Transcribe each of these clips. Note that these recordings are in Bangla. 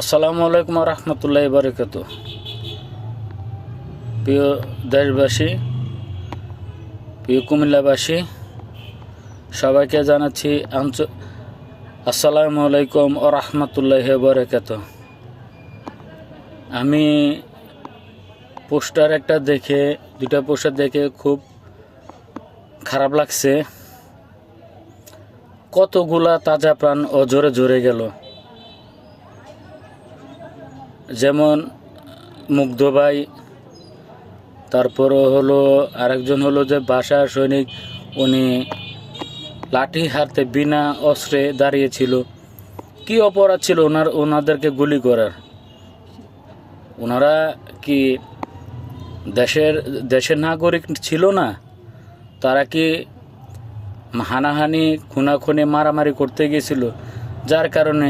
আসসালামু আলাইকুম রহমতুল্লাহি বারাকাত। প্রিয় দেশবাসী, প্রিয় কুমিল্লাবাসী, সবাইকে জানাচ্ছি আসসালামু আলাইকুম রহমতুল্লাহি বারাকাত। আমি পোস্টার একটা দেখে, দুটা পোস্টার দেখে খুব খারাপ লাগছে। কতগুলা তাজা প্রাণ অঝরে ঝরে গেল। যেমন মুগ্ধ ভাই, তারপরও হলো আরেকজন হলো যে বাসা সৈনিক, উনি লাঠি হাতে বিনা অস্ত্রে দাঁড়িয়েছিল। কি অপরাধ ছিল ওনাদেরকে গুলি করার? ওনারা কি দেশের নাগরিক ছিল না? তারা কি হানাহানি খুনাখুনি মারামারি করতে গিয়েছিল, যার কারণে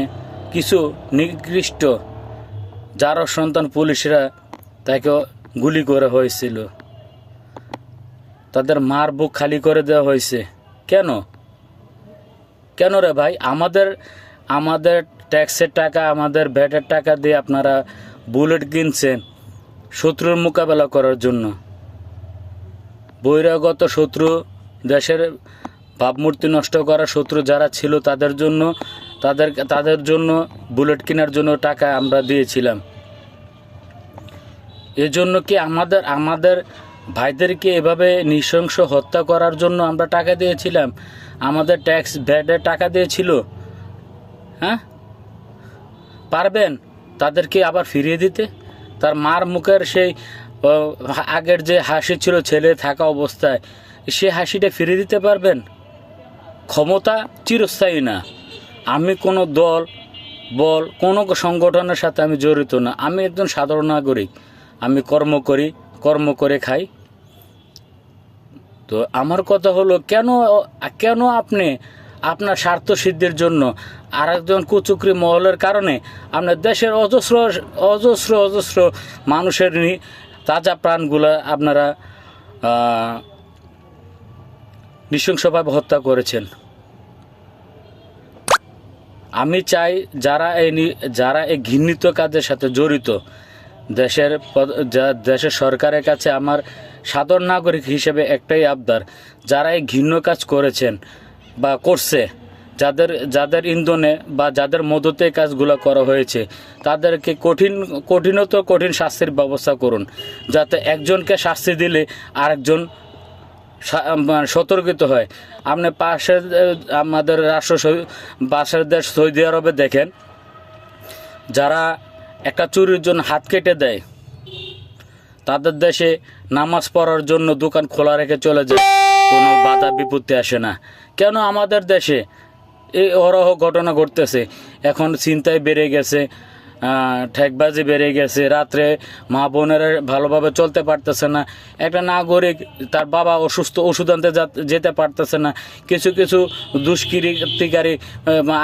কিছু নিকৃষ্ট যার সন্তান পুলিশরা তাকে গুলি করা হয়েছিল? তাদের মার বুক খালি করে দেওয়া হয়েছে কেন? কেন রে ভাই? আমাদের ট্যাক্সের টাকা, আমাদের ভ্যাটের টাকা দিয়ে আপনারা বুলেট কিনছেন শত্রুর মোকাবেলা করার জন্য। বহিরাগত শত্রু, দেশের ভাবমূর্তি নষ্ট করা শত্রু যারা ছিল তাদের জন্য বুলেট কেনার জন্য টাকা আমরা দিয়েছিলাম। এজন্য কি আমাদের ভাইদেরকে এভাবে নৃশংস হত্যা করার জন্য আমরা টাকা দিয়েছিলাম? আমাদের ট্যাক্স ভ্যাটের টাকা দিয়েছিল? হ্যাঁ, পারবেন তাদেরকে আবার ফিরিয়ে দিতে? তার মার মুখের সেই আগের যে হাসি ছিল ছেলে থাকা অবস্থায়, সে হাসিটা ফিরিয়ে দিতে পারবেন? ক্ষমতা চিরস্থায়ী না। আমি কোনো দল বল কোনো সংগঠনের সাথে আমি জড়িত না। আমি একজন সাধারণ নাগরিক। আমি কর্ম করে খাই। তো আমার কথা হলো, কেন আপনি আপনার স্বার্থ সিদ্ধির জন্য আর একজন কুচুকরি মহলের কারণে আপনার দেশের অজস্র মানুষের তাজা প্রাণগুলা আপনারা নৃশংসভাবে হত্যা করেছেন? আমি চাই যারা এই ঘৃণিত কাজের সাথে জড়িত, দেশের সরকারের কাছে আমার সাধারণ নাগরিক হিসেবে একটাই আবদার, যারা এই ঘৃণ্য কাজ করেছেন বা করছে, যাদের ইন্ধনে বা যাদের মদতে কাজগুলো করা হয়েছে, তাদেরকে কঠিন শাস্তির ব্যবস্থা করুন, যাতে একজনকে শাস্তি দিলে আরেকজন সতর্কিত হয়। আপনি আমাদের পাশের দেশ সৌদি আরবে দেখেন, যারা একটা চুরির জন্য হাত কেটে দেয়, তাদের দেশে নামাজ পড়ার জন্য দোকান খোলা রেখে চলে যায়, কোনো বাধা বিপত্তি আসে না। কেন আমাদের দেশে এই অহরহ ঘটনা ঘটতেছে? এখন ছিনতাই বেড়ে গেছে, ঠেকবাজি বেড়ে গেছে, রাত্রে মা বোনেরা ভালোভাবে চলতে পারতেছে না। একটা নাগরিক, তার বাবা অসুস্থ, ওষুধ আনতে যেতে পারতেছে না। কিছু দুষ্কৃতিকারী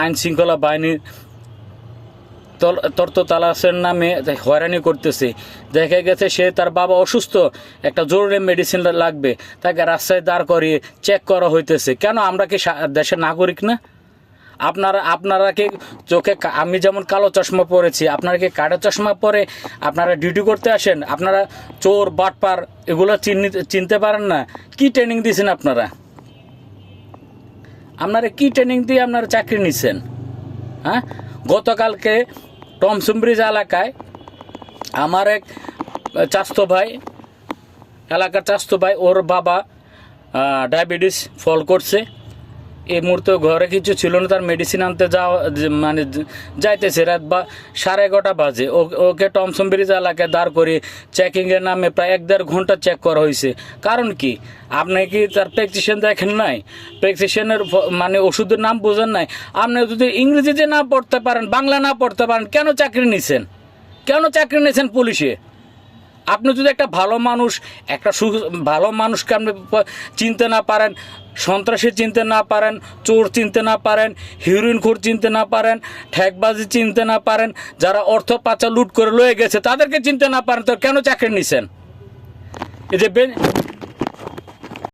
আইন শৃঙ্খলা বাহিনী তালাশের নামে হয়রানি করতেছে। দেখা গেছে সে, তার বাবা অসুস্থ, একটা জরুরি মেডিসিন লাগবে, তাকে রাস্তায় দাঁড় করিয়ে চেক করা হইতেছে। কেন? আমরা কি দেশের নাগরিক না? আপনারা কি চোখে, আমি যেমন কালো চশমা পরেছি, আপনারা কি কালো চশমা পরে আপনারা ডিউটি করতে আসেন? আপনারা চোর বাটপার এগুলো চিনতে পারেন না? কি ট্রেনিং দিয়েছেন আপনারা কি ট্রেনিং দিয়ে আপনারা চাকরি নিচ্ছেন? হ্যাঁ, গতকালকে টমসম ব্রিজ এলাকায় আমার এক এলাকার চাস্তো ভাই, ওর বাবা ডায়াবেটিস ফল করছে। এই মুহূর্তে ঘরে কিছু ছিল না, তার মেডিসিন আনতে যাইতেছে, রাত 11:30 বাজে। ওকে টমসম ব্রিজ এলাকায় দাঁড় করিয়ে চেকিংয়ের নামে প্রায় 1-1.5 ঘন্টা চেক করা হয়েছে। কারণ কি? আপনি কি তার প্রেসক্রিপশন দেখেন নাই? প্রেসক্রিপশনের ওষুধের নাম বোঝেন নাই? আপনি যদি ইংরেজিতে না পড়তে পারেন, বাংলা না পড়তে পারেন, কেন চাকরি নিছেন পুলিশে? আপনি যদি একটা ভালো মানুষকে আপনি চিনতে না পারেন, সন্ত্রাসী চিনতে না পারেন, চোর চিনতে না পারেন, হিরোইনখোর চিনতে না পারেন, ঠেকবাজি চিনতে না পারেন, যারা অর্থ পাচার লুট করে লয়ে গেছে তাদেরকে চিনতে না পারেন, তো কেন চাকরি নিছেন? এই যে